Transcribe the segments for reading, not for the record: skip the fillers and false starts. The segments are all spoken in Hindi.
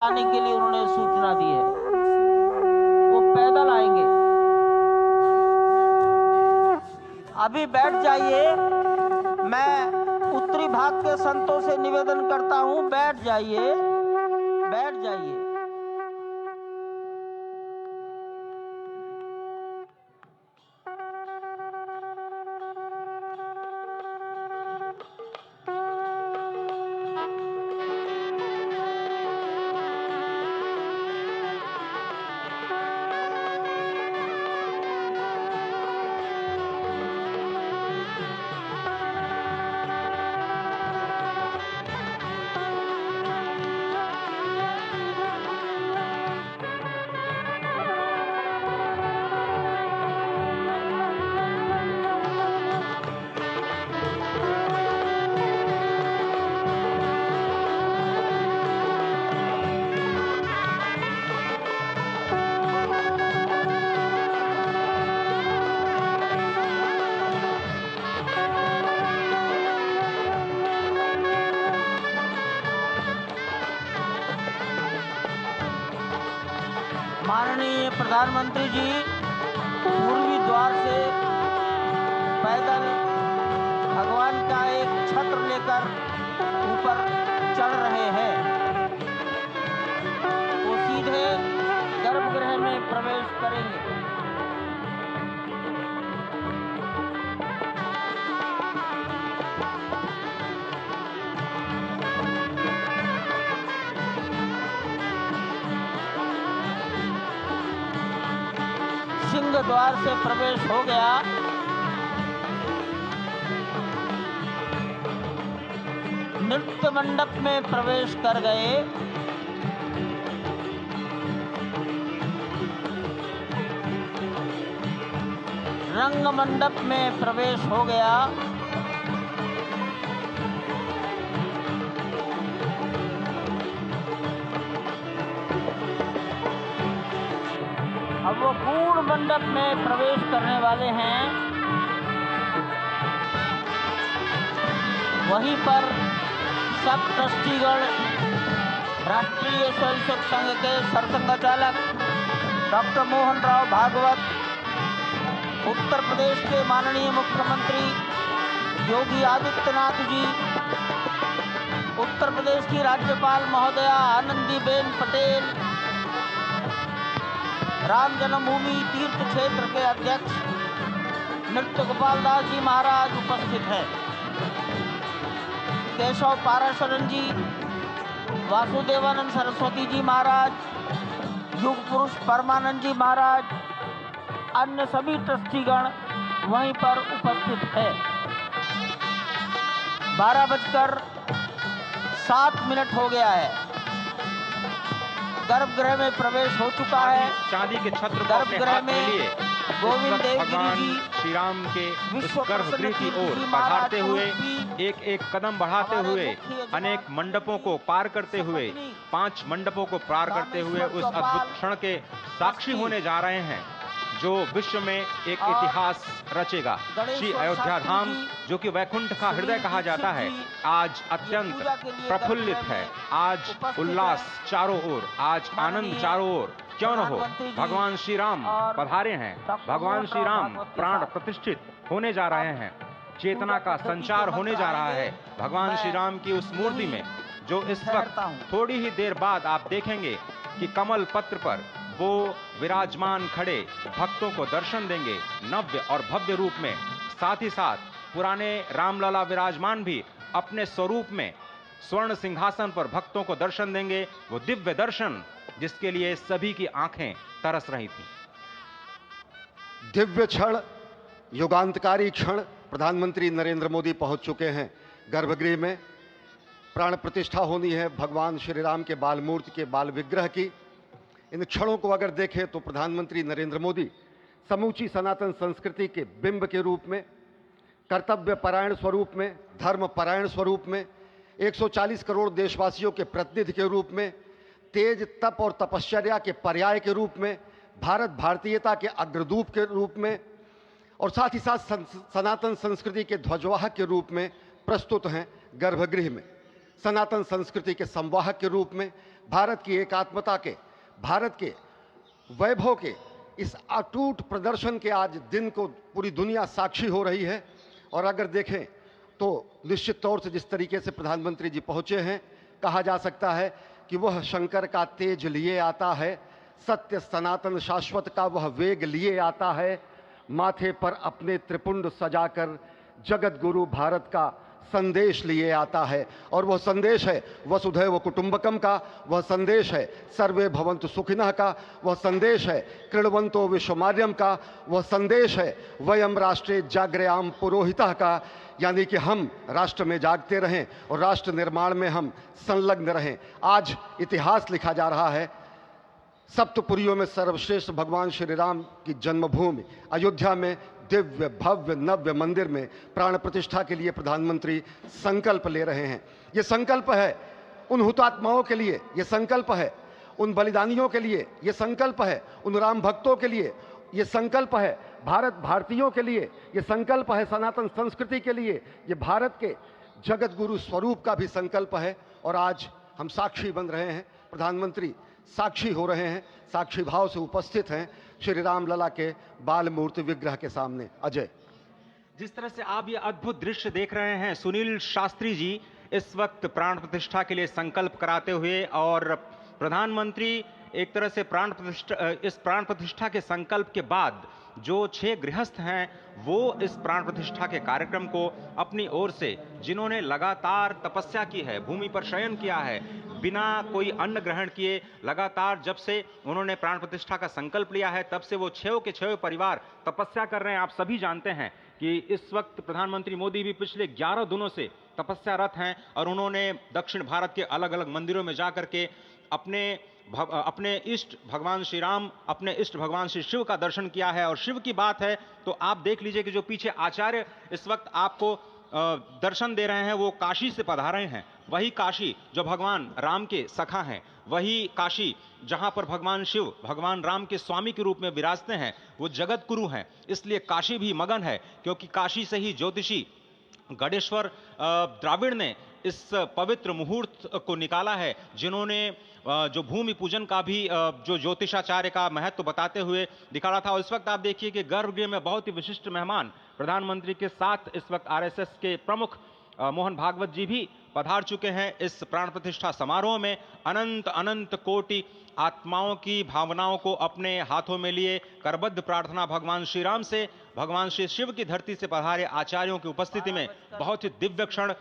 आने के लिए उन्होंने सूचना दी है। वो पैदल आएंगे। अभी बैठ जाइए। मैं उत्तरी भाग के संतों से निवेदन करता हूं, बैठ जाइए, बैठ जाइए। माननीय प्रधानमंत्री जी पूर्वी द्वार से पैदल भगवान का एक छत्र लेकर ऊपर चढ़ रहे हैं। वो सीधे गर्भगृह में प्रवेश करेंगे। सिंह द्वार से प्रवेश हो गया। नृत्य मंडप में प्रवेश कर गए। रंग मंडप में प्रवेश हो गया। अब वो पूर्ण मंडप में प्रवेश करने वाले हैं। वहीं पर सब ट्रस्टीगण, राष्ट्रीय स्वयंसेवक संघ के सरसंघचालक डॉक्टर मोहन राव भागवत, उत्तर प्रदेश के माननीय मुख्यमंत्री योगी आदित्यनाथ जी, उत्तर प्रदेश की राज्यपाल महोदया आनंदीबेन पटेल, राम जन्मभूमि तीर्थ क्षेत्र के अध्यक्ष नृत्य गोपाल दास जी महाराज उपस्थित हैं। केशव पाराशरन जी, वासुदेवानंद सरस्वती जी महाराज, युग पुरुष परमानंद जी महाराज, अन्य सभी ट्रस्टीगण वहीं पर उपस्थित है। 12:07 हो गया है। गर्भगृह में प्रवेश हो चुका है। चांदी के छत्र गर्भगृह में गोविंद देव भगवान श्री राम के गर्भगृह की ओर बढ़ाते हुए एक एक कदम बढ़ाते हुए अनेक मंडपों को पार करते हुए 5 मंडपों को पार करते हुए उस अद्भुत क्षण के साक्षी होने जा रहे हैं जो विश्व में एक इतिहास रचेगा। श्री अयोध्या धाम, जो कि वैकुंठ का हृदय कहा जाता है, आज अत्यंत प्रफुल्लित है। आज उल्लास चारों ओर, आज आनंद चारों ओर। क्यों न हो, भगवान श्री राम पधारे हैं। भगवान श्री राम प्राण प्रतिष्ठित होने जा रहे हैं। चेतना का संचार होने जा रहा है भगवान श्री राम की उस मूर्ति में, जो इस वक्त थोड़ी ही देर बाद आप देखेंगे कि कमल पत्र पर वो विराजमान खड़े भक्तों को दर्शन देंगे नव्य और भव्य रूप में। साथ ही साथ पुराने रामलला विराजमान भी अपने स्वरूप में स्वर्ण सिंहासन पर भक्तों को दर्शन देंगे। वो दिव्य दर्शन जिसके लिए सभी की आंखें तरस रही थी। दिव्य क्षण, युगांतकारी क्षण। प्रधानमंत्री नरेंद्र मोदी पहुंच चुके हैं गर्भगृह में। प्राण प्रतिष्ठा होनी है भगवान श्री राम के बाल मूर्ति के बाल विग्रह की। इन क्षणों को अगर देखें तो प्रधानमंत्री नरेंद्र मोदी समूची सनातन संस्कृति के बिंब के रूप में, कर्तव्य परायण स्वरूप में, धर्म परायण स्वरूप में, 140 करोड़ देशवासियों के प्रतिनिधि के रूप में, तेज तप और तपश्चर्या के पर्याय के रूप में, भारत भारतीयता के अग्रदूत के रूप में और साथ ही साथ सनातन संस्कृति के ध्वजवाहक के रूप में प्रस्तुत हैं गर्भगृह में। सनातन संस्कृति के संवाहक के रूप में भारत की एकात्मता के, भारत के वैभव के इस अटूट प्रदर्शन के आज दिन को पूरी दुनिया साक्षी हो रही है। और अगर देखें तो निश्चित तौर से जिस तरीके से प्रधानमंत्री जी पहुंचे हैं, कहा जा सकता है कि वह शंकर का तेज लिए आता है, सत्य सनातन शाश्वत का वह वेग लिए आता है, माथे पर अपने त्रिपुंड सजाकर जगत गुरु भारत का संदेश लिए आता है। और वह संदेश है वसुधैव कुटुंबकम का, वह संदेश है सर्वे भवन्तु सुखिनः का, वह संदेश है कृण्वन्तो विश्वमार्यम का, वह संदेश है वयम राष्ट्रे जाग्रयाम पुरोहितः का, यानी कि हम राष्ट्र में जागते रहें और राष्ट्र निर्माण में हम संलग्न रहें। आज इतिहास लिखा जा रहा है। सप्तपुरियों में सर्वश्रेष्ठ भगवान श्री राम की जन्मभूमि अयोध्या में दिव्य भव्य नव्य मंदिर में प्राण प्रतिष्ठा के लिए प्रधानमंत्री संकल्प ले रहे हैं। ये संकल्प है उन हुतात्माओं के लिए, ये संकल्प है उन बलिदानियों के लिए, ये संकल्प है उन राम भक्तों के लिए, ये संकल्प है भारत भारतीयों के लिए, ये संकल्प है सनातन संस्कृति के लिए, ये भारत के जगत गुरु स्वरूप का भी संकल्प है। और आज हम साक्षी बन रहे हैं, प्रधानमंत्री साक्षी हो रहे हैं, साक्षी भाव से उपस्थित हैं श्री राम लला के बाल मूर्ति विग्रह के सामने। अजय, जिस तरह से आप ये अद्भुत दृश्य देख रहे हैं, सुनील शास्त्री जी इस वक्त प्राण प्रतिष्ठा के लिए संकल्प कराते हुए, और प्रधानमंत्री एक तरह से इस प्राण प्रतिष्ठा के संकल्प के बाद जो 6 गृहस्थ हैं वो इस प्राण प्रतिष्ठा के कार्यक्रम को अपनी ओर से, जिन्होंने लगातार तपस्या की है, भूमि पर शयन किया है, बिना कोई अन्न ग्रहण किए लगातार जब से उन्होंने प्राण प्रतिष्ठा का संकल्प लिया है तब से वो 6 के 6 परिवार तपस्या कर रहे हैं। आप सभी जानते हैं कि इस वक्त प्रधानमंत्री मोदी भी पिछले 11 दिनों से तपस्यारत हैं और उन्होंने दक्षिण भारत के अलग अलग मंदिरों में जाकर के अपने इष्ट भगवान श्री राम, अपने इष्ट भगवान श्री शिव का दर्शन किया है। और शिव की बात है तो आप देख लीजिए कि जो पीछे आचार्य इस वक्त आपको दर्शन दे रहे हैं वो काशी से पधारे हैं। वही काशी जो भगवान राम के सखा हैं, वही काशी जहां पर भगवान शिव भगवान राम के स्वामी के रूप में विराजते हैं, वो जगत गुरु हैं। इसलिए काशी भी मगन है, क्योंकि काशी से ही ज्योतिषी गणेश्वर द्राविड़ ने इस पवित्र मुहूर्त को निकाला है, जिन्होंने जो भूमि पूजन का भी जो ज्योतिषाचार्य का महत्व बताते हुए दिखाया था। और इस वक्त आप देखिए कि गर्भगृह में बहुत ही विशिष्ट मेहमान प्रधानमंत्री के साथ इस वक्त आरएसएस के प्रमुख मोहन भागवत जी भी पधार चुके हैं। इस प्राण प्रतिष्ठा समारोह में अनंत अनंत कोटि आत्माओं की भावनाओं को अपने हाथों में लिए करबद्ध प्रार्थना भगवान श्री राम से, भगवान श्री शिव की धरती से पधारे आचार्यों की उपस्थिति में बहुत ही दिव्य क्षण।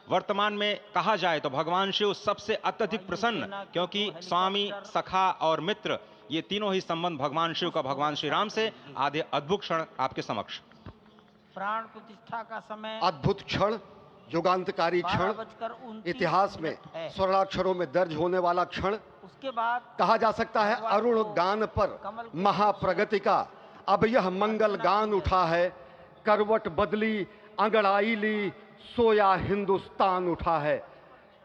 वर्तमान में कहा जाए तो भगवान शिव सबसे अत्यधिक प्रसन्न, क्योंकि स्वामी, सखा और मित्र ये तीनों ही संबंध भगवान शिव का भगवान श्री राम से। आधे अद्भुत क्षण आपके समक्ष। प्राण प्रतिष्ठा का समय अद्भुत क्षण, युगांतकारी क्षण, इतिहास में स्वर्णाक्षरों में दर्ज होने वाला क्षण। उसके बाद कहा जा सकता है अरुण गान पर महाप्रगति का अब यह मंगल गान उठा है, करवट बदली अंगड़ाई ली सोया हिंदुस्तान उठा है।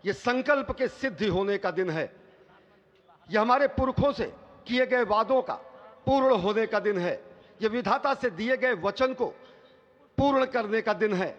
यह संकल्प के सिद्धि होने का दिन है, यह हमारे पुरखों से किए गए वादों का पूर्ण होने का दिन है, यह विधाता से दिए गए वचन को पूर्ण करने का दिन है,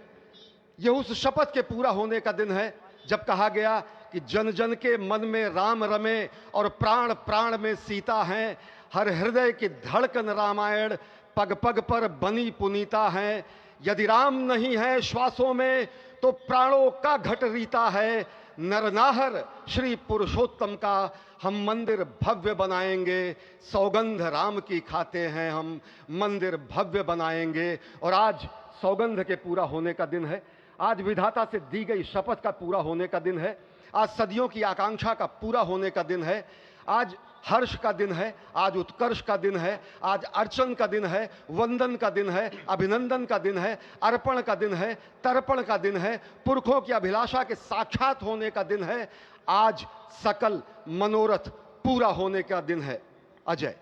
यह उस शपथ के पूरा होने का दिन है जब कहा गया कि जन जन के मन में राम रमे और प्राण प्राण में सीता हैं, हर हृदय की धड़कन रामायण पग पग पर बनी पुनीता है। यदि राम नहीं है श्वासों में तो प्राणों का घट रीता है, नरनाहर श्री पुरुषोत्तम का हम मंदिर भव्य बनाएंगे, सौगंध राम की खाते हैं हम मंदिर भव्य बनाएंगे। और आज सौगंध के पूरा होने का दिन है, आज विधाता से दी गई शपथ का पूरा होने का दिन है, आज सदियों की आकांक्षा का पूरा होने का दिन है, आज हर्ष का दिन है, आज उत्कर्ष का दिन है, आज अर्चन का दिन है, वंदन का दिन है, अभिनंदन का दिन है, अर्पण का दिन है, तर्पण का दिन है, पुरखों की अभिलाषा के साक्षात होने का दिन है, आज सकल मनोरथ पूरा होने का दिन है। अजय,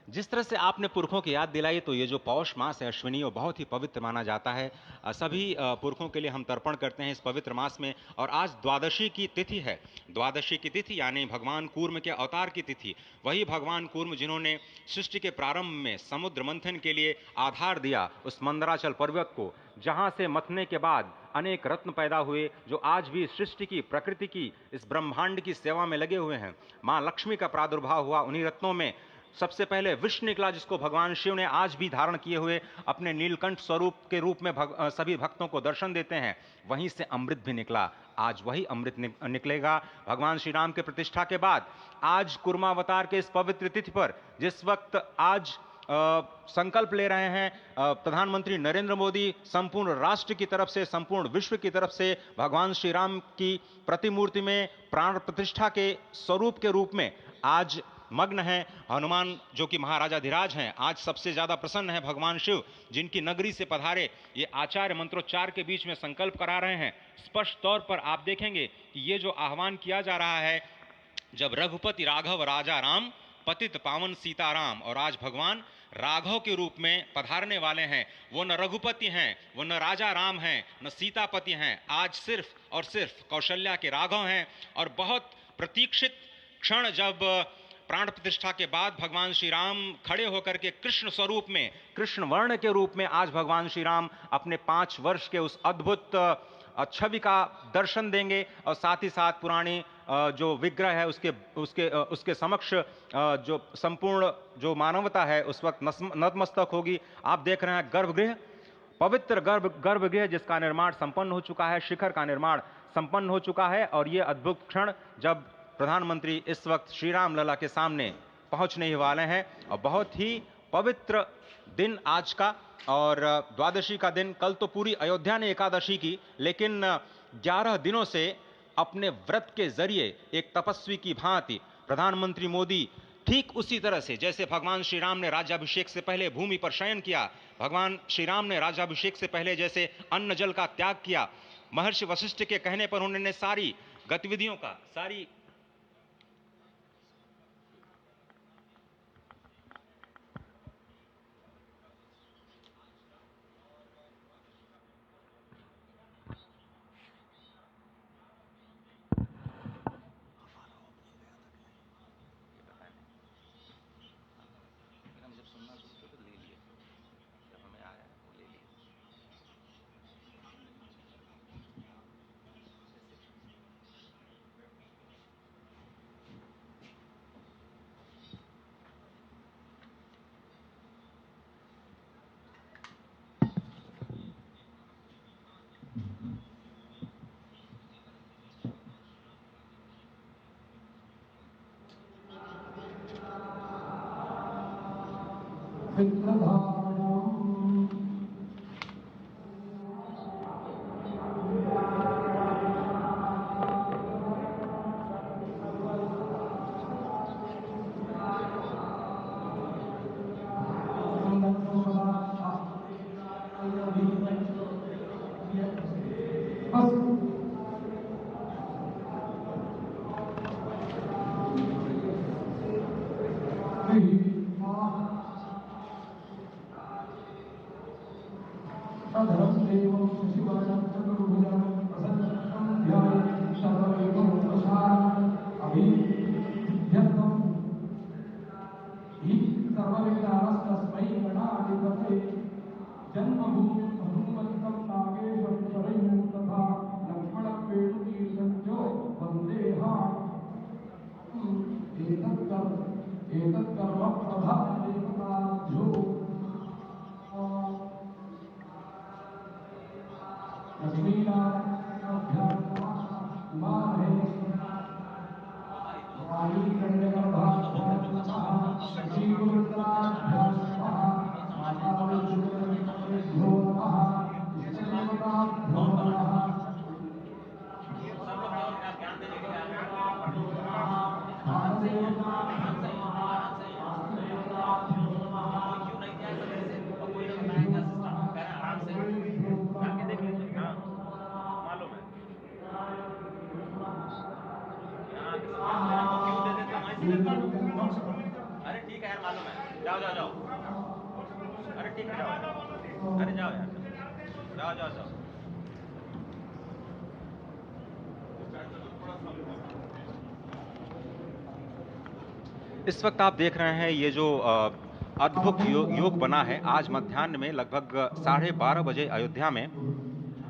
जिस तरह से आपने पुरखों की याद दिलाई, तो ये जो पौष मास है अश्विनी, वो बहुत ही पवित्र माना जाता है। सभी पुरखों के लिए हम तर्पण करते हैं इस पवित्र मास में। और आज द्वादशी की तिथि है, द्वादशी की तिथि यानी भगवान कूर्म के अवतार की तिथि। वही भगवान कूर्म जिन्होंने सृष्टि के प्रारंभ में समुद्र मंथन के लिए आधार दिया उस मंदराचल पर्वत को, जहाँ से मथने के बाद अनेक रत्न पैदा हुए जो आज भी सृष्टि की, प्रकृति की, इस ब्रह्मांड की सेवा में लगे हुए हैं। मां लक्ष्मी का प्रादुर्भाव हुआ उन्हीं रत्नों में। सबसे पहले विष निकला, जिसको भगवान शिव ने आज भी धारण किए हुए अपने नीलकंठ स्वरूप के रूप में सभी भक्तों को दर्शन देते हैं। वहीं से अमृत भी निकला, आज वही अमृत निकलेगा भगवान श्री राम के प्रतिष्ठा के बाद। आज कुर्मावतार के इस पवित्र तिथि पर, जिस वक्त आज संकल्प ले रहे हैं प्रधानमंत्री नरेंद्र मोदी, संपूर्ण राष्ट्र की तरफ से, संपूर्ण विश्व की तरफ से भगवान श्री राम की प्रतिमूर्ति में प्राण प्रतिष्ठा के स्वरूप के रूप में आज मग्न है। हनुमान जो कि महाराजाधिराज हैं, आज सबसे ज्यादा प्रसन्न है भगवान शिव, जिनकी नगरी से पधारे ये आचार्य मंत्रोच्चार के बीच में संकल्प करा रहे हैं। स्पष्ट तौर पर आप देखेंगे कि ये जो आह्वान किया जा रहा है, जब रघुपति राघव राजा राम, पतित पावन सीताराम, और आज भगवान राघव के रूप में पधारने वाले हैं। वो न रघुपति हैं, वो न राजा राम हैं, न सीतापति हैं, आज सिर्फ और सिर्फ कौशल्या के राघव हैं। और बहुत प्रतीक्षित क्षण, जब प्राण प्रतिष्ठा के बाद भगवान श्री राम खड़े होकर के कृष्ण स्वरूप में, कृष्ण वर्ण के रूप में आज भगवान श्री राम अपने 5 वर्ष के उस अद्भुत छवि का दर्शन देंगे। और साथ ही साथ पुरानी जो विग्रह है उसके समक्ष जो संपूर्ण जो मानवता है उस वक्त नतमस्तक होगी। आप देख रहे हैं गर्भगृह, पवित्र गर्भगृह जिसका निर्माण संपन्न हो चुका है, शिखर का निर्माण संपन्न हो चुका है। और ये अद्भुत क्षण जब प्रधानमंत्री इस वक्त श्री राम लला के सामने पहुंचने ही वाले हैं। और बहुत ही पवित्र दिन आज का, और द्वादशी का दिन। कल तो पूरी अयोध्या ने एकादशी की, लेकिन 11 दिनों से अपने व्रत के जरिए एक तपस्वी की भांति प्रधानमंत्री मोदी ठीक उसी तरह से, जैसे भगवान श्री राम ने राज्याभिषेक से पहले भूमि पर शयन किया, भगवान श्री राम ने राज्याभिषेक से पहले जैसे अन्न जल का त्याग किया, महर्षि वशिष्ठ के कहने पर उन्होंने सारी गतिविधियों का, सारी अरे ठीक है यार, मालूम है, जाओ जाओ जाओ, अरे ठीक है जाओ, अरे जाओ यार, जाओ जाओ जाओ। इस वक्त आप देख रहे हैं ये जो अद्भुत योग बना है। आज मध्याह्न में लगभग 12:30 बजे अयोध्या में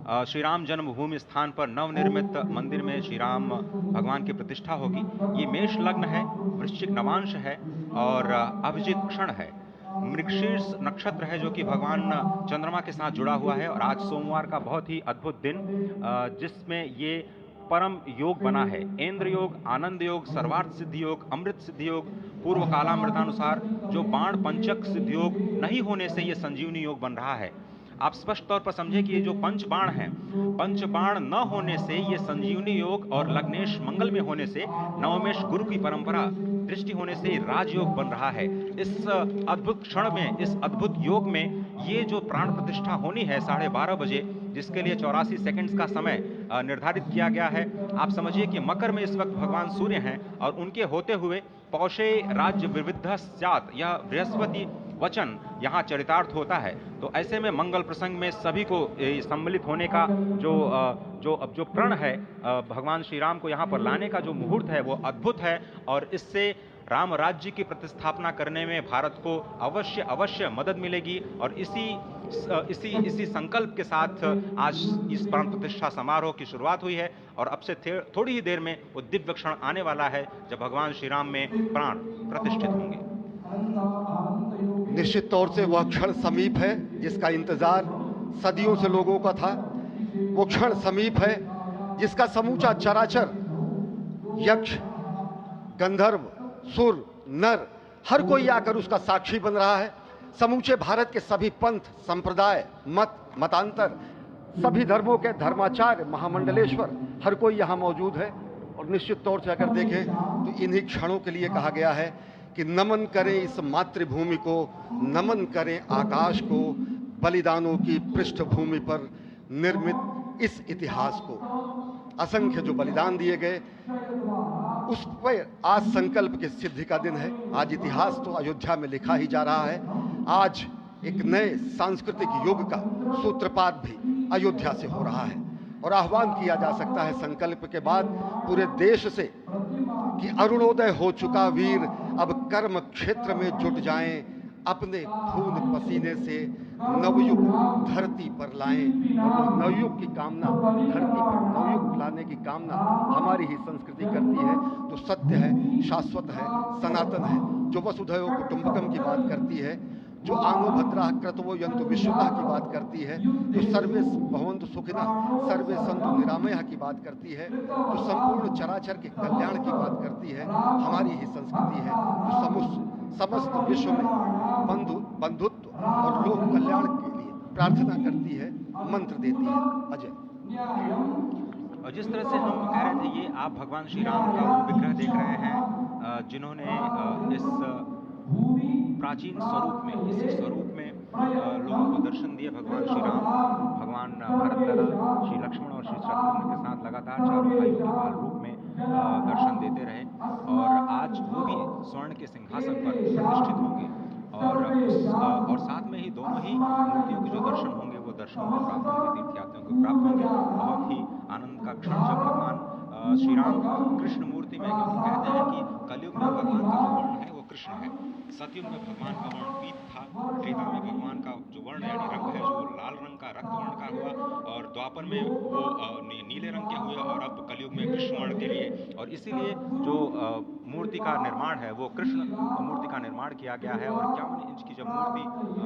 श्री राम जन्मभूमि स्थान पर नवनिर्मित मंदिर में श्री राम भगवान की प्रतिष्ठा होगी। ये मेष लग्न है, वृश्चिक नवांश है और अभिजित क्षण है। मृगशीर्ष नक्षत्र है जो कि भगवान चंद्रमा के साथ जुड़ा हुआ है और आज सोमवार का बहुत ही अद्भुत दिन जिसमें ये परम योग बना है। इंद्र योग, आनंद योग, सर्वार्थ सिद्धि योग, अमृत सिद्धि योग, पूर्व कालामृतानुसार जो बाण पंचक सिद्धि योग नहीं होने से ये संजीवनी योग बन रहा है। आप स्पष्ट तौर पर समझे कि ये जो पंच बाण हैं, पंच बाण न होने से ये संजीवनी योग और लग्नेश मंगल में होने से नवमेश गुरु की परंपरा दृष्टि होने से राजयोग बन रहा है। इस अद्भुत क्षण में, इस अद्भुत योग में ये जो प्राण प्रतिष्ठा होनी है 12:30 बजे, जिसके लिए 84 सेकंड्स का समय निर्धारित किया गया है। आप समझिए कि मकर में इस वक्त भगवान सूर्य हैं और उनके होते हुए पौषे राज्य विविध स्यात्, यह बृहस्पति वचन यहाँ चरितार्थ होता है। तो ऐसे में मंगल प्रसंग में सभी को सम्मिलित होने का जो प्रण है भगवान श्री राम को यहाँ पर लाने का जो मुहूर्त है वो अद्भुत है और इससे राम राज्य की प्रतिस्थापना करने में भारत को अवश्य मदद मिलेगी। और इसी संकल्प के साथ आज इस प्राण प्रतिष्ठा समारोह की शुरुआत हुई है और अब से थोड़ी ही देर में वो दिव्य क्षण आने वाला है जब भगवान श्री राम में प्राण प्रतिष्ठित होंगे। निश्चित तौर से वह क्षण समीप है जिसका इंतजार सदियों से लोगों का था। वो क्षण समीप है जिसका समूचा चराचर, यक्ष, गंधर्व, सुर, नर, हर कोई आकर उसका साक्षी बन रहा है। समूचे भारत के सभी पंथ, संप्रदाय, मतांतर, सभी धर्मों के धर्माचार्य, महामंडलेश्वर, हर कोई यहाँ मौजूद है। और निश्चित तौर से अगर देखें तो इन्हीं क्षणों के लिए कहा गया है कि नमन करें इस मातृभूमि को, नमन करें आकाश को, बलिदानों की पृष्ठभूमि पर निर्मित इस इतिहास को। असंख्य जो बलिदान दिए गए उस पर आज संकल्प की सिद्धि का दिन है। आज इतिहास तो अयोध्या में लिखा ही जा रहा है। आज एक नए सांस्कृतिक युग का सूत्रपात भी अयोध्या से हो रहा है और आह्वान किया जा सकता है संकल्प के बाद पूरे देश से कि अरुणोदय हो चुका वीर अब कर्म क्षेत्र में जुट जाएं, अपने खून पसीने से नवयुग धरती पर लाएं। और नवयुग की कामना, धरती पर नवयुग लाने की कामना हमारी ही संस्कृति करती है। तो सत्य है, शाश्वत है, सनातन है, जो वसुधैव कुटुंबकम की बात करती है, जो आंगो भद्रा क्रतवो यंतु विश्वता की बात करती है, जो सर्वे भवन्तु सुखिनः सर्वे सन्तु निरामयः की बात करती है, जो संपूर्ण चराचर के कल्याण की बात करती है, हमारी ही संस्कृति है, जो समस्त विश्व में बंधुत्व और लोक कल्याण के लिए प्रार्थना करती है, मंत्र देती है। अजय, और जिस तरह से हम कह रहे थे, ये आप भगवान श्री राम का विग्रह देख रहे हैं जिन्होंने इस प्राचीन स्वरूप में, इसी स्वरूप में लोगों को दर्शन दिए। भगवान श्री राम, भगवान भरतलला, श्री लक्ष्मण और श्री शत्रुघ्न के साथ लगातार चारों भाइयों के बाल रूप में दर्शन देते रहे और आज वो भी स्वर्ण के सिंहासन पर प्रतिष्ठित होंगे और साथ में ही दोनों ही मूर्तियों के जो दर्शन होंगे वो दर्शन को प्राप्त होंगे, तीर्थयात्रियों को प्राप्त होंगे। बहुत ही आनंद का क्षण जब भगवान श्री राम कृष्ण मूर्ति में, क्योंकि कहते हैं कि कलयुग में भगवान का जो वर्ण है वो कृष्ण है, सतयुग में भगवान का वर्ण पीत था, त्रेता में भगवान का जो वर्ण यानी रंग है जो लाल रंग का रक्त वर्ण का हुआ और द्वापर में वो नीले रंग के हुए और अब कलयुग में कृष्ण वर्ण के लिए। और इसीलिए जो मूर्ति का निर्माण है वो कृष्ण मूर्ति का निर्माण किया गया है और 51 इंच की जब मूर्ति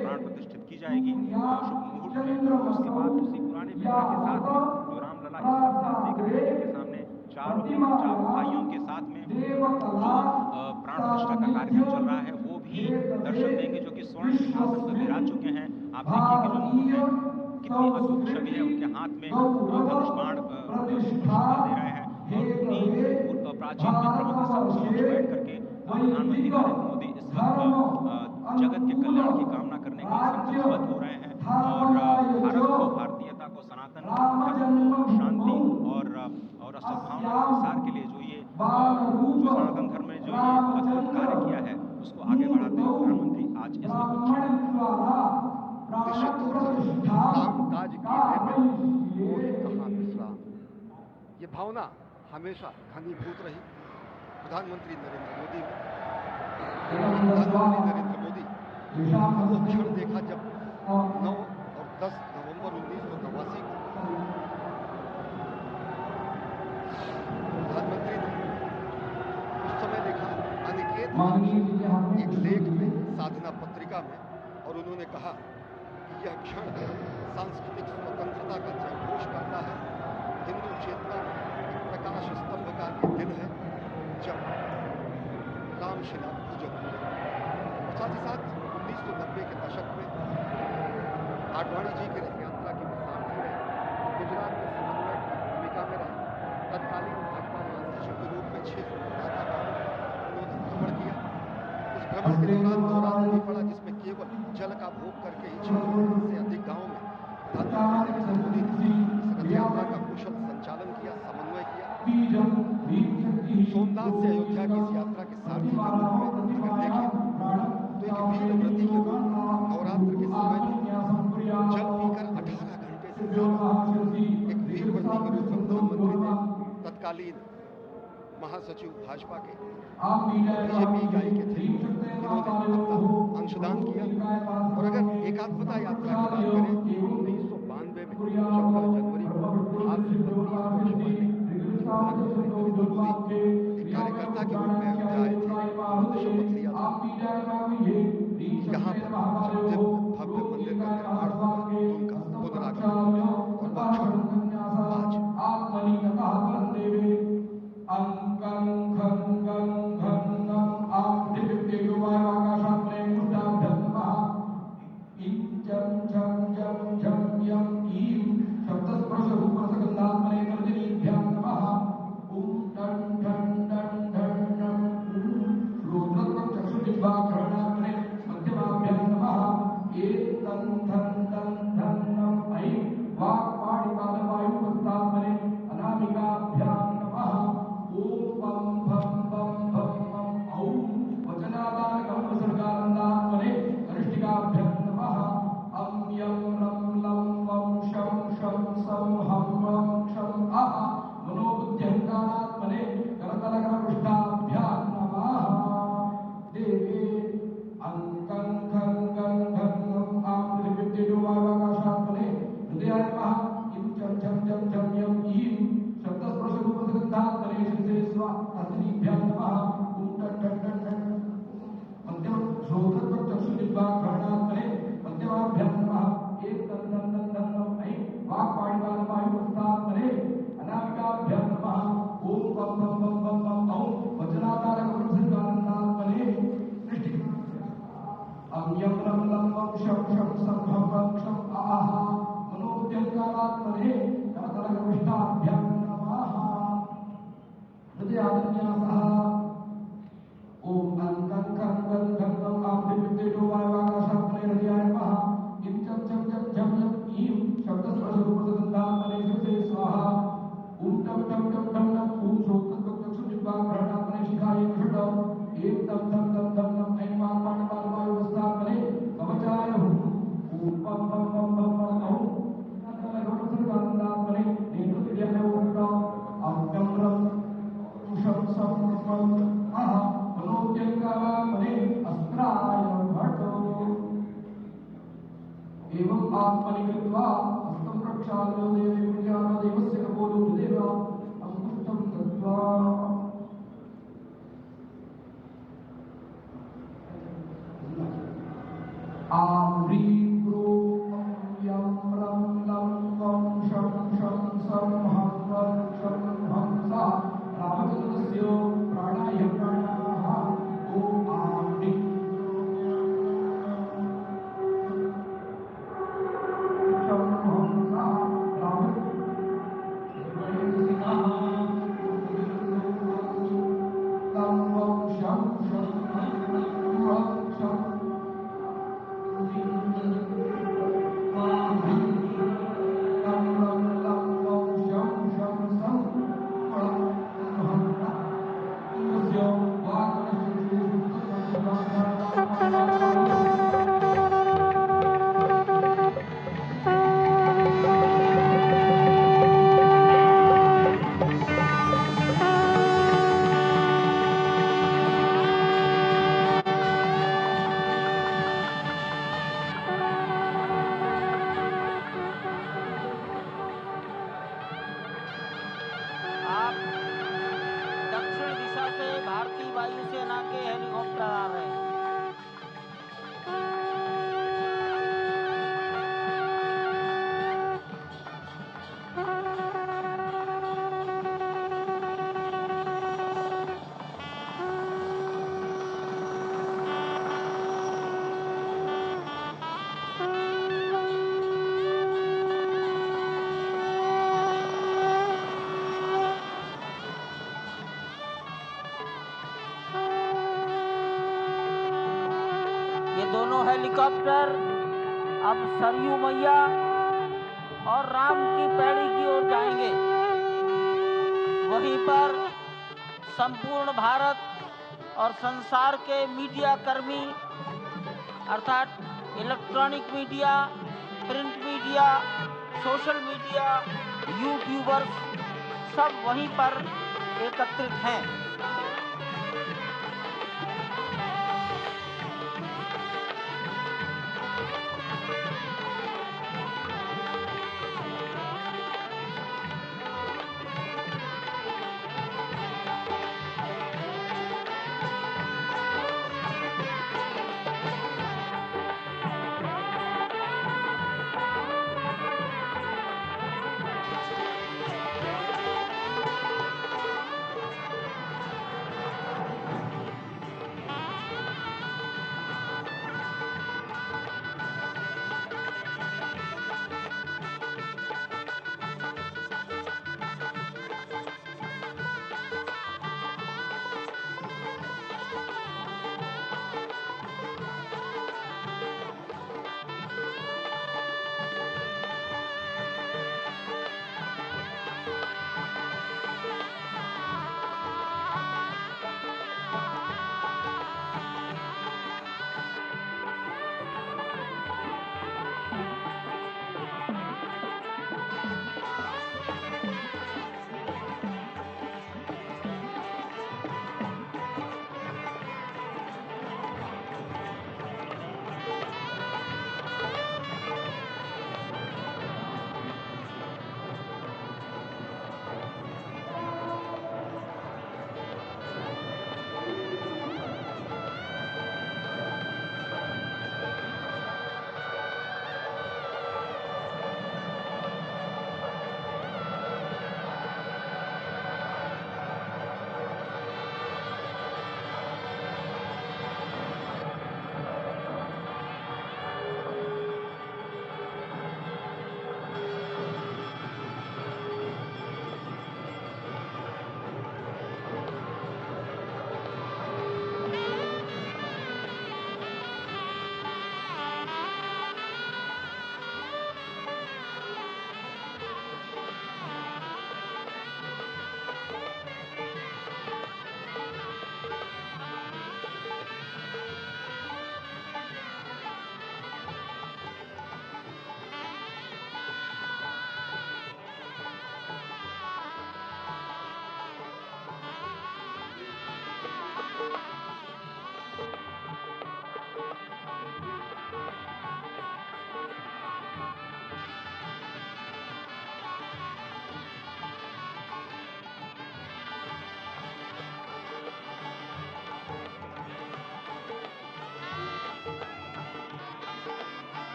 प्राण प्रतिष्ठित की जाएगी शुभ मुहूर्त में, उसके बाद उसी पुराने विग्रह के साथ में जो रामलला इस वक्त आप देख रहे हैं जिनके सामने चारों भाइयों के साथ में जो प्राण प्रतिष्ठा का कार्यक्रम चल रहा है वो भी दर्शन देंगे, जो कि स्वर्ण सिंहासन पर विराज चुके हैं। आप देखिए कि जो मुकुट है कितनी अद्भुत छवि है, उनके हाथ में धनुष बाण दे रहे हैं और उन्हीं प्राचीन विग्रहों के समक्ष बैठ करके प्रधानमंत्री नरेंद्र मोदी इस वक्त जगत के कल्याण की कामना करने के लिए संकल्पबद्ध हो रहे हैं और भारत को, भारतीयता को, सनातन धर्म को शांति और सद्भावना के प्रसार के लिए जो सनातन धर्म में जो ये अद्भुत कार्य किया है उसको आगे बढ़ाते हुए प्रधानमंत्री आज इस काम काज की कहाँ विश्राम, ये भावना हमेशा घनीभूत रही प्रधानमंत्री नरेंद्र मोदी वो क्षण देखा जब 9 और 10 नवंबर 1989 को एक लेख में, साधना पत्रिका में, और उन्होंने कहा कि यह क्षण सांस्कृतिक स्वतंत्रता का जयघोष करता है, हिंदू चेतना एक प्रकाश स्तंभ का ये दिन है जब रामशिला पूजन हुए। और साथ ही साथ 1990 के दशक में आडवाणी जी की रथ यात्रा की सारथी रहे, गुजरात में समन्वय की भूमिका में रहे, तत्कालीन भाजपा महासचिव के रूप में 6 उन्होंने भ्रमण किया। उस भ्रमण के दौरान नवरात्र भी पड़ा, जिसमें केवल जल का भोग करके ही 6 से अधिक गाँव में प्रधानमंत्री नरेंद्र मोदी ने इस रथ यात्रा का कुशल संचालन किया, समन्वय किया। सोमनाथ से अयोध्या की इस यात्रा के सारथी के रूप में अगर देखें तो एक वीर व्रती के रूप में नवरात्र के समय में जल पीकर 18 घंटे से ज्यादा एक वीर व्रती के रूप में प्रधानमंत्री ने तत्कालीन महासचिव भाजपा के बीजेपी इकाई के थे, इन्होंने अपना अंशदान किया। और अगर एकात्मता यात्रा की बात करें, 1992 में 14 जनवरी को आज से 32 वर्ष पहले प्रधानमंत्री नरेंद्र मोदी एक कार्यकर्ता के रूप में अयोध्या आए थे, शपथ लिया था यहाँ पर जब दिव्य भव्य मंदिर का निर्माण होगा तो उनका पुनरागमन होगा। और वह क्षण दोनों हेलीकॉप्टर अब सरयू मैया और राम की पैड़ी की ओर जाएंगे। वहीं पर संपूर्ण भारत और संसार के मीडिया कर्मी अर्थात electronic media, print media, social media, YouTubers सब वहीं पर एकत्रित हैं।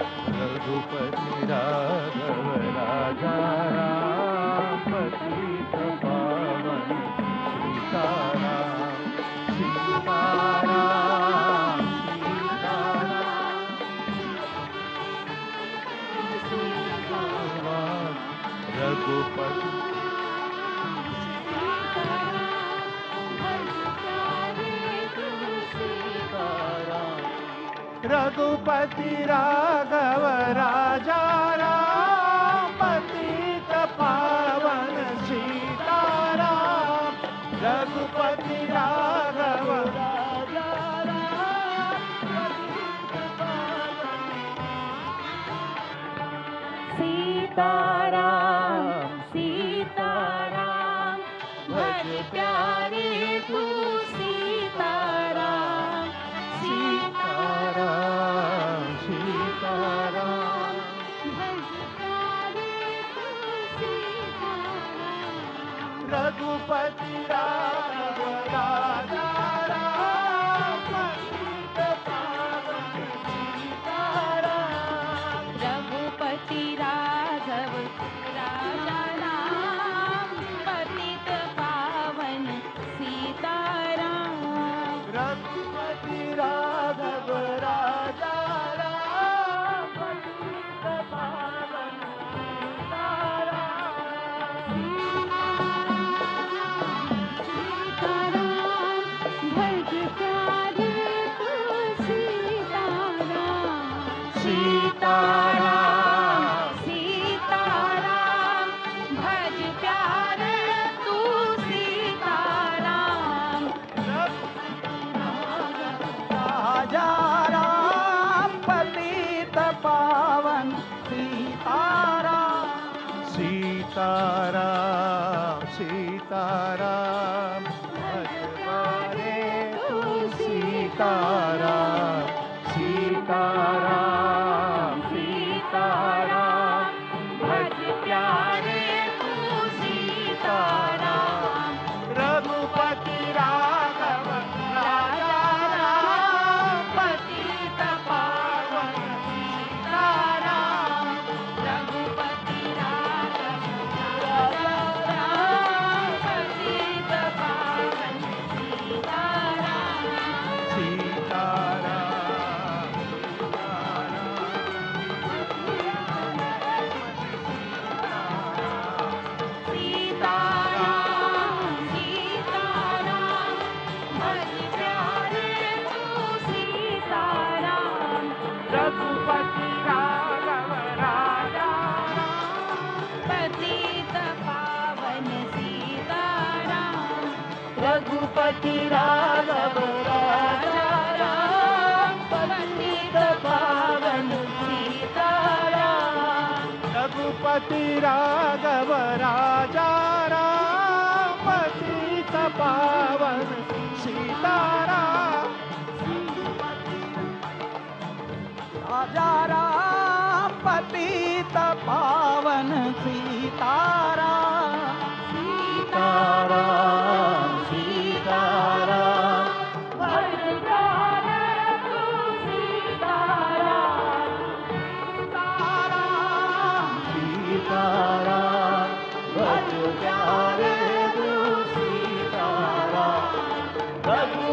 रघुपति राघव राजा राम पतित पावन सीताराम सीताराम सीताराम रघुपति रघुपति राघव राजा राम पतित पावन सीताराम रघुपति राघव राजा राम पतित पावन सीताराम सीताराम भज प्यारे तू सीताराम सीताराम सीताराम भज प्यारे तू सीताराम रघुपति राघव राजा राम पतित पावन सीताराम रघुपति राघव राजा राम पतित पावन सीताराम रघुपति राघव राजा राम पतित पावन सीताराम भज प्यारे तू सीताराम सीताराम सीताराम भज प्यारे तू सीताराम राजा राम पतित पावन सीताराम सीताराम सीताराम भजवारे तू सीताराम सीताराम सीताराम भज प्यारे तू सीताराम रघुपति राघव राजा राम पतित पावन सीताराम रघुपति राघव राजा राम पतित पावन सीताराम सीताराम सीताराम सीताराम भज प्यारे तू सीताराम रघुपति राघव राजा पतित पावन सीताराम रघुपति राघव राजा राम पतित पावन सीताराम रघुपति राघव राजा राम पतित पावन सीताराम राजा राम पतित पावन सीताराम सीताराम सीताराम भज प्यारे तू सीताराम सीताराम भज प्यारे तू सीताराम रघु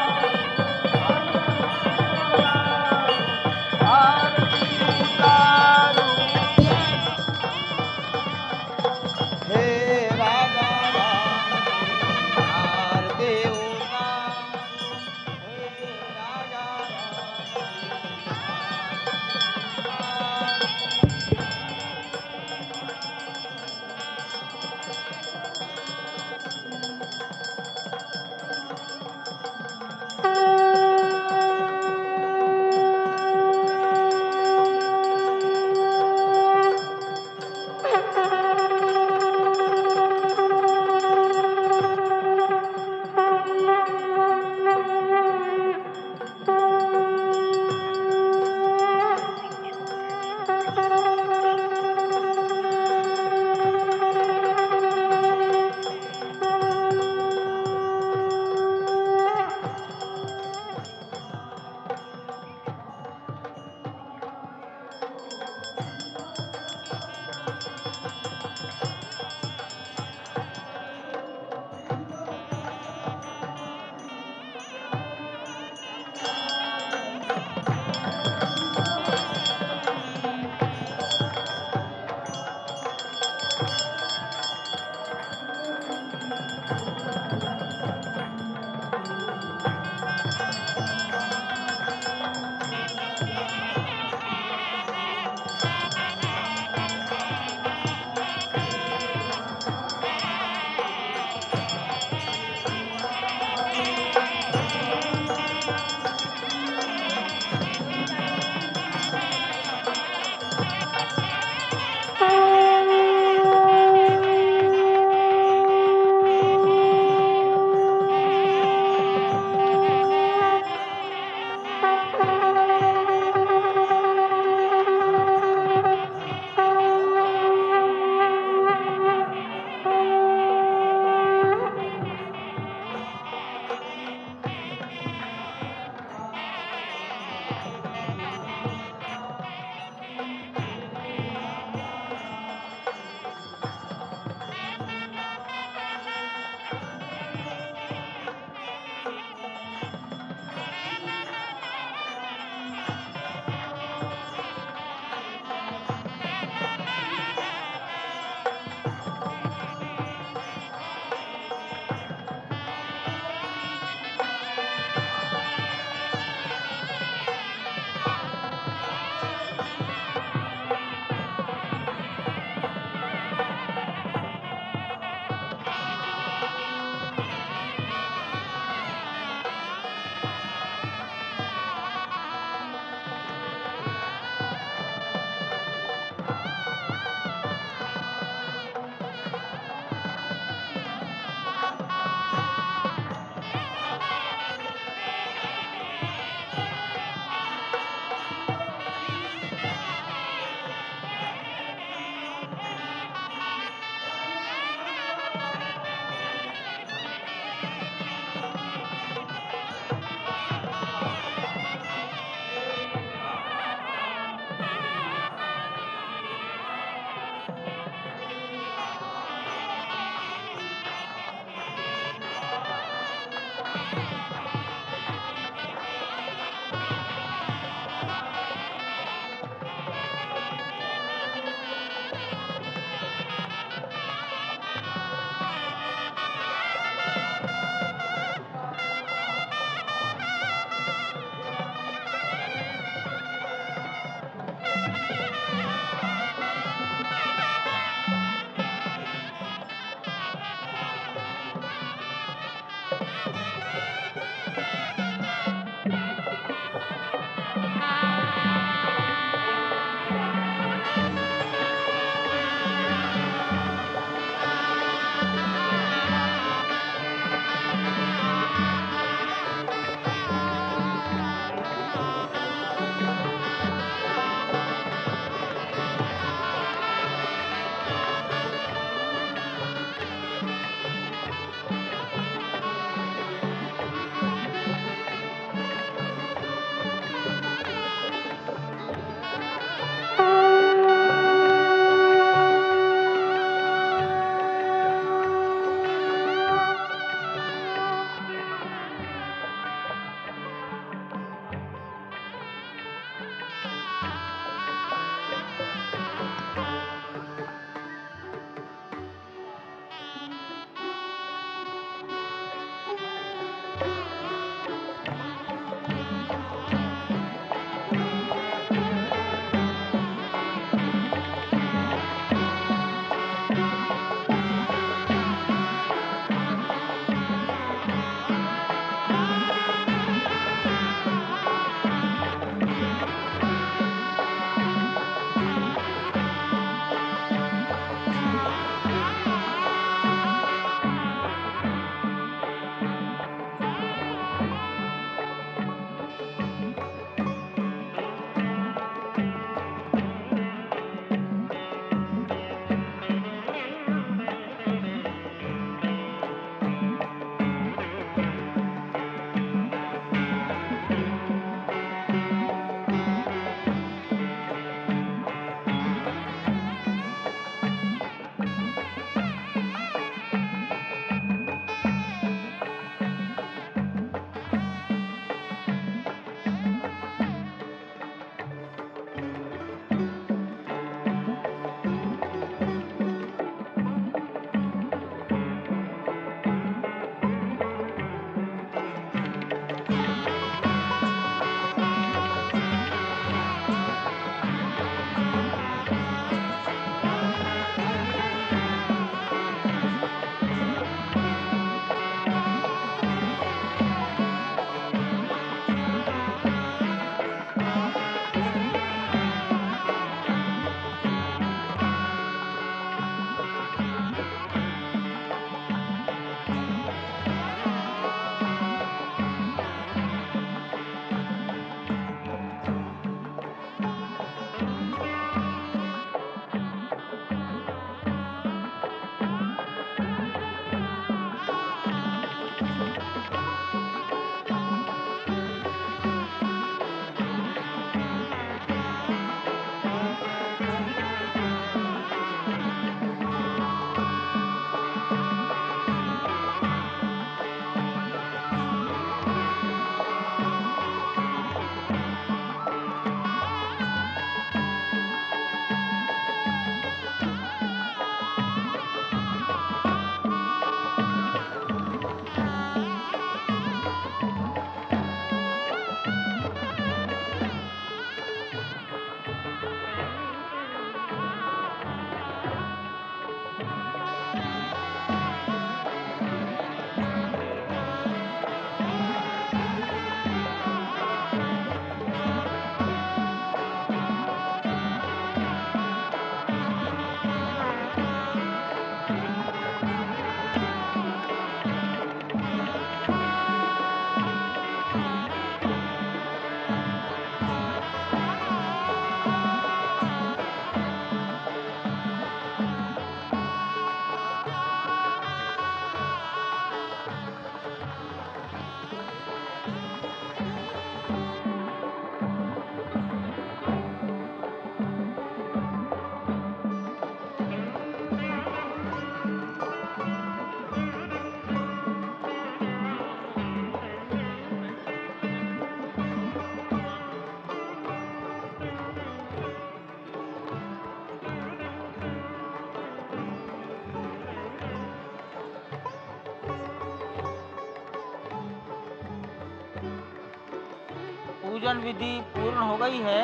पूजन विधि पूर्ण हो गई है।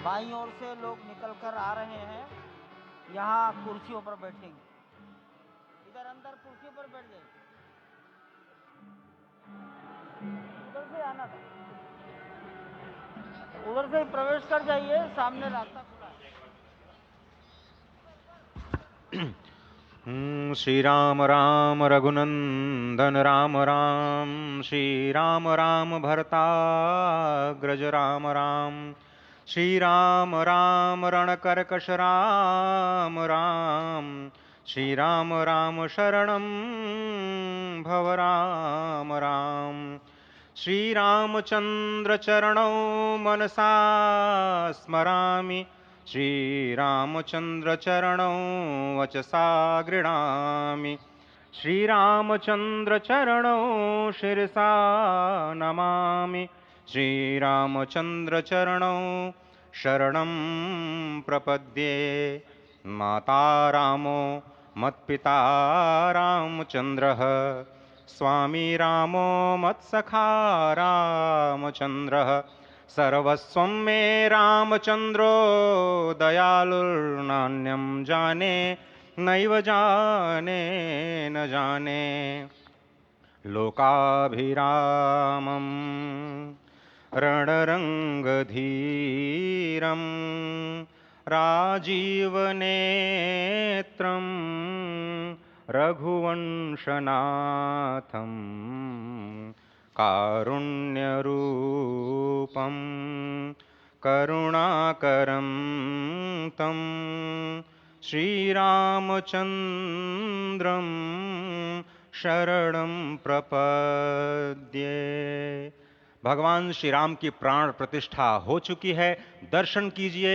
बाईं ओर से लोग निकलकर आ रहे हैं, यहाँ कुर्सियों पर बैठेंगे। इधर अंदर कुर्सी पर बैठ जाइए, उधर से आना था, उधर से प्रवेश कर जाइए, सामने रास्ता खुला है। श्री राम राम रघुनंदन राम राम, श्री राम राम भरताग्रज राम राम, श्री राम राम रणकर्कश राम राम, श्री राम राम शरणं भव राम राम, श्री रामचंद्र चरणौ मनसा स्मरामि, श्री रामचंद्र चरणौ वचसा गृह्णामि, श्री रामचंद्र चरणौ शिरसा नमामि, श्री रामचंद्र चरणौ शरणं प्रपद्ये। माता रामो मत्पिता रामचंद्रः, स्वामी रामो मत्सखा रामचंद्रः, सर्वस्वं मे रामचंद्रो दयालुर्नान्यं जाने नैव जाने न जाने। लोकाभिरामं रणरंगधीरं राजीवनेत्रं रघुवंशनाथं, कारुण्यरूपं करुणाकरं तं श्रीरामचन्द्रं शरणं प्रपद्ये। भगवान श्री राम की प्राण प्रतिष्ठा हो चुकी है। दर्शन कीजिए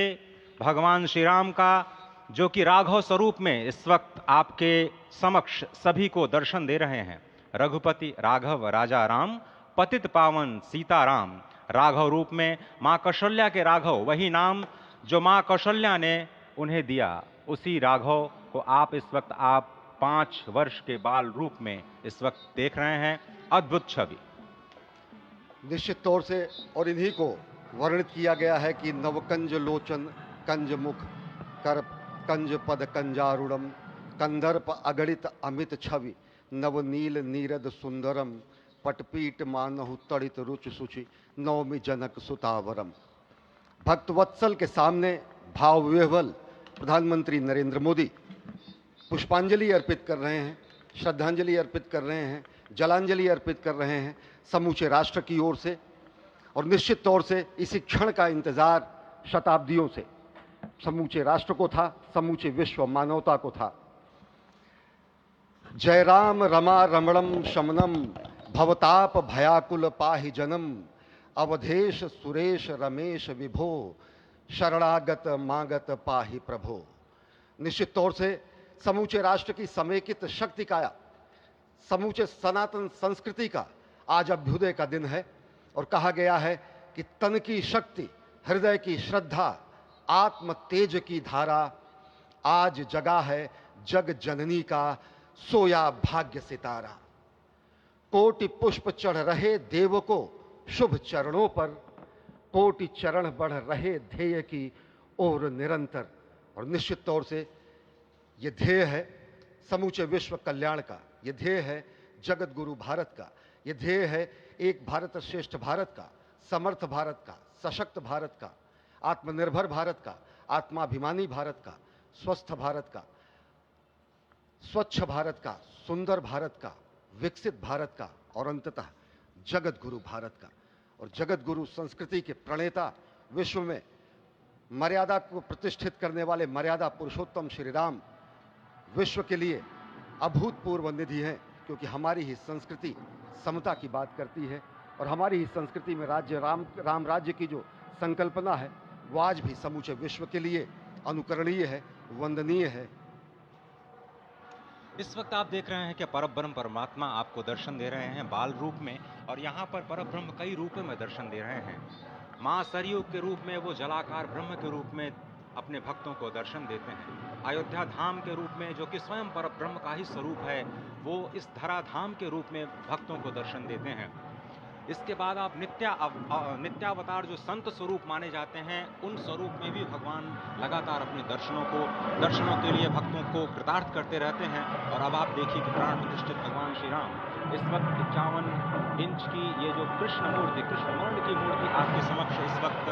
भगवान श्री राम का, जो कि राघव स्वरूप में इस वक्त आपके समक्ष सभी को दर्शन दे रहे हैं। रघुपति राघव राजा राम, पतित पावन सीताराम। राघव रूप में माँ कौशल्या के राघव, वही नाम जो माँ कौशल्या ने उन्हें दिया, उसी राघव को आप इस वक्त 5 वर्ष के बाल रूप में इस वक्त देख रहे हैं। अद्भुत छवि। निश्चित तौर से और इन्हीं को वर्णित किया गया है कि नवकंज लोचन कंज मुख कर कंज पद कंजारूढ़म, कंदर्प अगणित अमित छवि नवनील नीरद सुंदरम, पटपीट मानहु तड़ित रुचि सुचि नवमी जनक सुतावरम। भक्तवत्सल के सामने भाव विह्वल प्रधानमंत्री नरेंद्र मोदी पुष्पांजलि अर्पित कर रहे हैं, श्रद्धांजलि अर्पित कर रहे हैं, जलांजलि अर्पित कर रहे हैं समूचे राष्ट्र की ओर से। और निश्चित तौर से इसी क्षण का इंतजार शताब्दियों से समूचे राष्ट्र को था, समूचे विश्व मानवता को था। जय राम रमा रमणम शमनम, भवताप भयाकुल पाहि जनम, अवधेश सुरेश रमेश विभो, शरणागत मागत पाहि प्रभो। निश्चित तौर से समूचे राष्ट्र की समेकित शक्ति का, समूचे सनातन संस्कृति का आज अभ्युदय का दिन है। और कहा गया है कि तन की शक्ति, हृदय की श्रद्धा, आत्म तेज की धारा आज जगा है जग जननी का सोया भाग्य सितारा। कोटि पुष्प चढ़ रहे देव को शुभ चरणों पर, कोटि चरण बढ़ रहे ध्येय की ओर निरंतर। और निश्चित तौर से ये ध्येय है समूचे विश्व कल्याण का, ये ध्येय है जगत गुरु भारत का, ये ध्येय है एक भारत श्रेष्ठ भारत का, समर्थ भारत का, सशक्त भारत का, आत्मनिर्भर भारत का, आत्माभिमानी भारत का, स्वस्थ भारत का, स्वच्छ भारत का, सुंदर भारत का, विकसित भारत का और अंततः जगत गुरु भारत का। और जगत गुरु संस्कृति के प्रणेता, विश्व में मर्यादा को प्रतिष्ठित करने वाले मर्यादा पुरुषोत्तम श्री राम विश्व के लिए अभूतपूर्व निधि हैं, क्योंकि हमारी ही संस्कृति समता की बात करती है और हमारी ही संस्कृति में राज्य राम राज्य की जो संकल्पना है वो आज भी समूचे विश्व के लिए अनुकरणीय है, वंदनीय है। इस वक्त आप देख रहे हैं कि परब्रह्म परमात्मा आपको दर्शन दे रहे हैं बाल रूप में, और यहाँ पर परब्रह्म कई रूपों में दर्शन दे रहे हैं। माँ सरयू के रूप में वो जलाकार ब्रह्म के रूप में अपने भक्तों को दर्शन देते हैं। अयोध्या धाम के रूप में, जो कि स्वयं परब्रह्म का ही स्वरूप है, वो इस धरा धाम के रूप में भक्तों को दर्शन देते हैं। इसके बाद आप नित्यावतार जो संत स्वरूप माने जाते हैं, उन स्वरूप में भी भगवान लगातार अपने दर्शनों के लिए भक्तों को कृतार्थ करते रहते हैं। और अब आप देखिए कि प्राण प्रतिष्ठित भगवान श्री राम इस वक्त 51 इंच की ये जो कृष्ण वर्ण की मूर्ति आपके समक्ष इस वक्त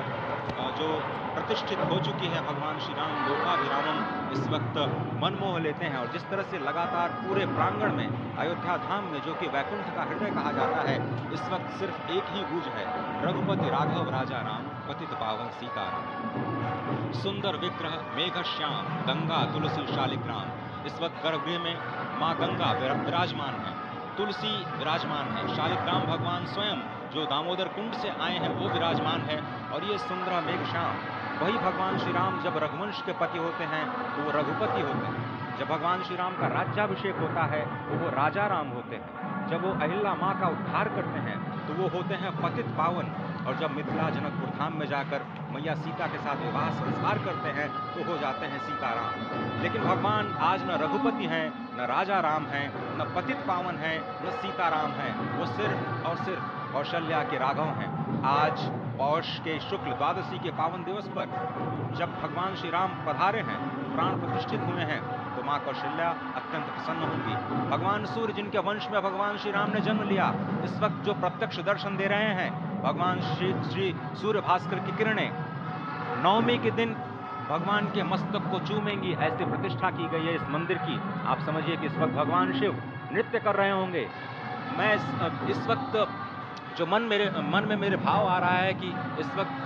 जो प्रतिष्ठित हो चुकी है, भगवान श्री राम लोकाभिरामम इस वक्त मनमोह लेते हैं। और जिस तरह से लगातार पूरे प्रांगण में अयोध्या धाम में, जो कि वैकुंठ का हृदय कहा जाता है, इस वक्त सिर्फ एक ही गूंज है, रघुपति राघव राजा राम, पतित पावन सीताराम। सुंदर विग्रह मेघ श्याम, गंगा तुलसी शालिग्राम। इस वक्त गर्भगृह में माँ गंगा विराजमान है, तुलसी विराजमान है, शालिग्राम भगवान स्वयं जो दामोदर कुंड से आए हैं वो विराजमान है। और ये सुंदर मेघ श्याम, वही भगवान श्री राम जब रघुवंश के पति होते हैं तो वो रघुपति होते हैं। जब भगवान श्री राम का राज्याभिषेक होता है तो वो राजा राम होते हैं। जब वो अहिल्या माँ का उद्धार करते हैं तो वो होते हैं पतित पावन। और जब मिथिला जनकपुर धाम में जाकर मैया सीता के साथ विवाह संस्कार करते हैं तो हो जाते हैं सीताराम। लेकिन भगवान आज न रघुपति हैं, न राजा राम हैं, न पतित पावन हैं, न सीताराम हैं। वो सिर्फ और सिर्फ कौशल्या के राघव हैं। आज पौष के शुक्ल द्वादशी के पावन दिवस पर जब भगवान श्री राम पधारे हैं, प्राण प्रतिष्ठित हुए हैं, तो माँ कौशल्या अत्यंत प्रसन्न होंगी। भगवान सूर्य जिनके वंश में भगवान श्री राम ने जन्म लिया, इस वक्त जो प्रत्यक्ष दर्शन दे रहे हैं, भगवान श्री सूर्य भास्कर की किरणें नवमी के दिन भगवान के मस्तक को चूमेंगी। ऐसी प्रतिष्ठा की गई है इस मंदिर की। आप समझिए कि इस वक्त भगवान शिव नृत्य कर रहे होंगे। मैं इस वक्त जो मन में मेरे भाव आ रहा है कि इस वक्त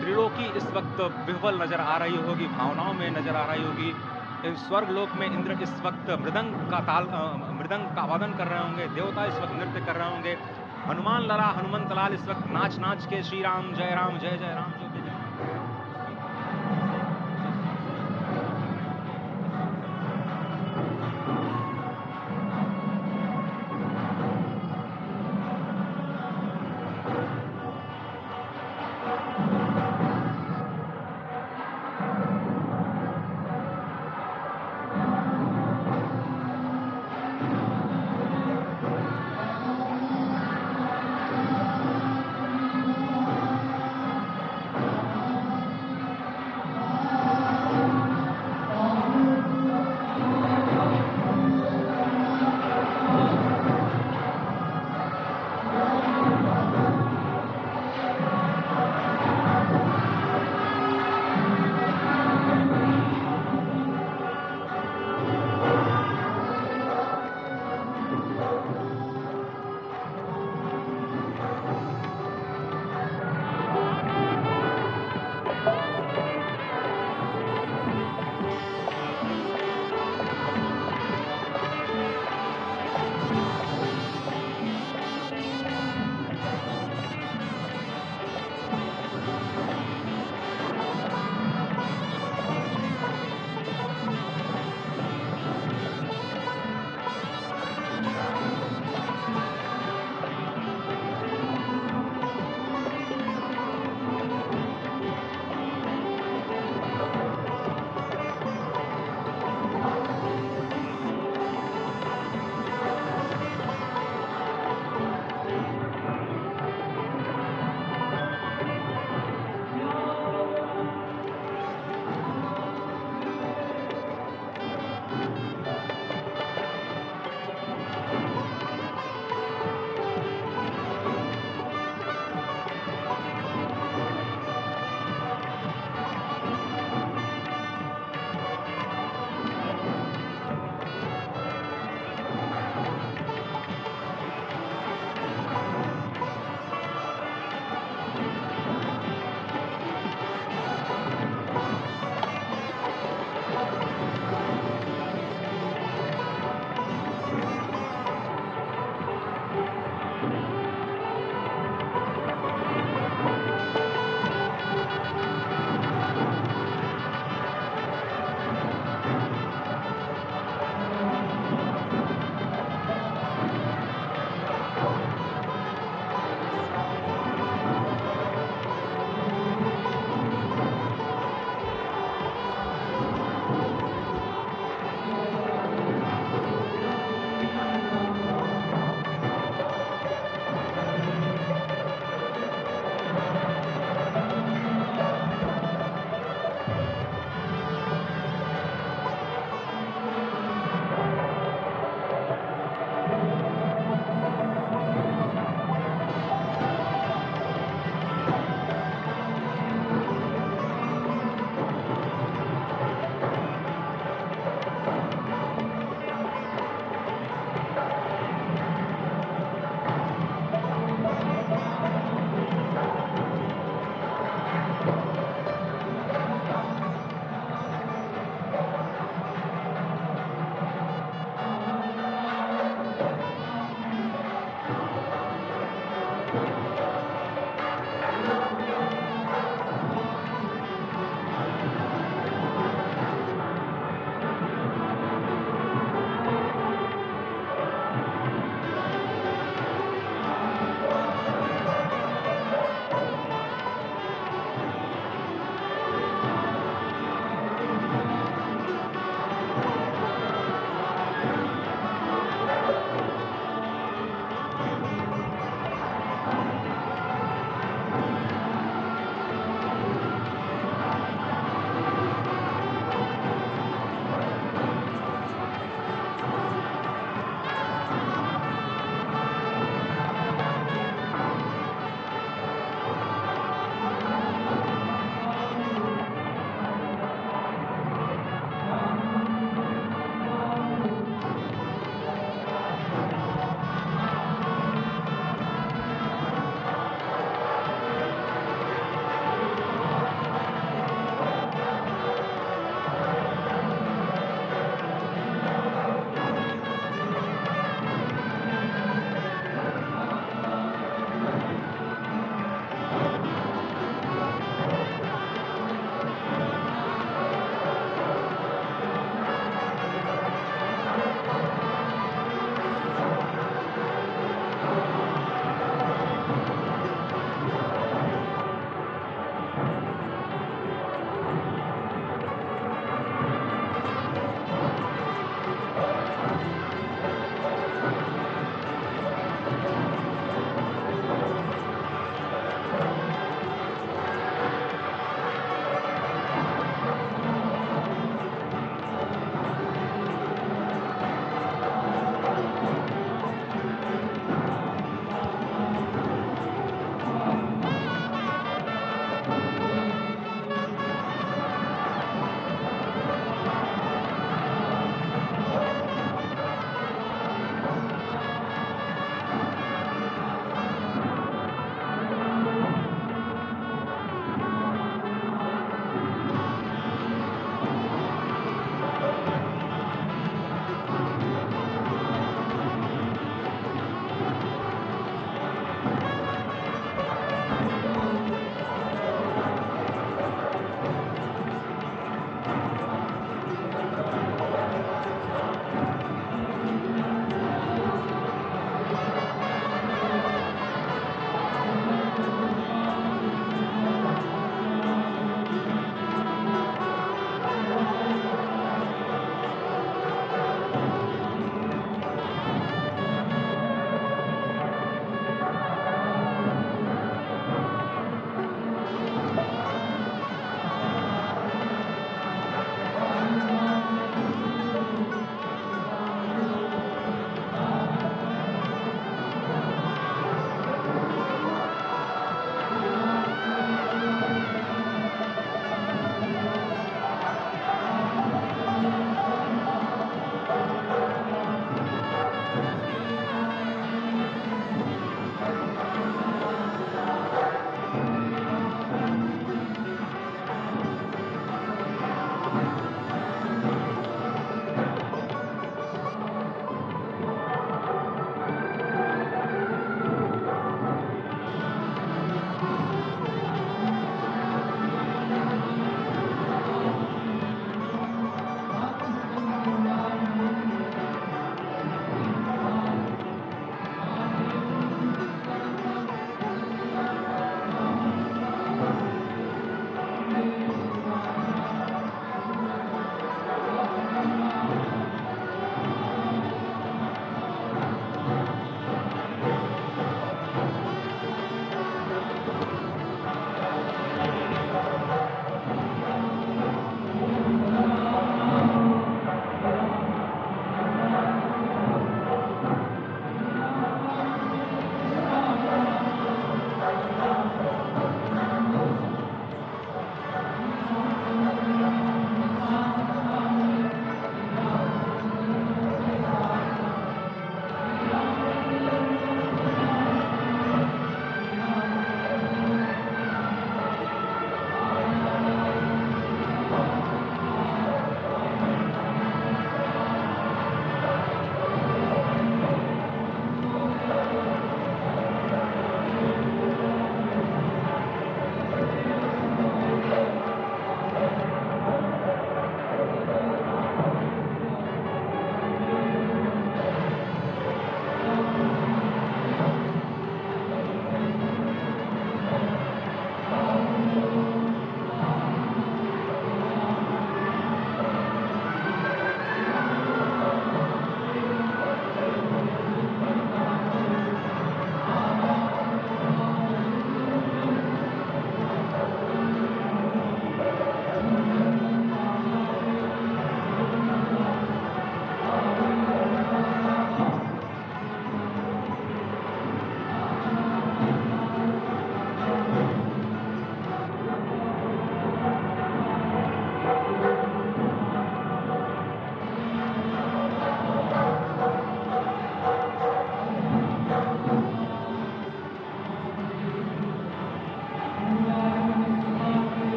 त्रिलोकी इस वक्त विह्वल नजर आ रही होगी, भावनाओं में नजर आ रही होगी। स्वर्ग लोक में इंद्र इस वक्त मृदंग का वादन कर रहे होंगे, देवता इस वक्त नृत्य कर रहे होंगे। हनुमान लला हनुमंत लाल इस वक्त नाच नाच के श्री राम जय राम जय जय राम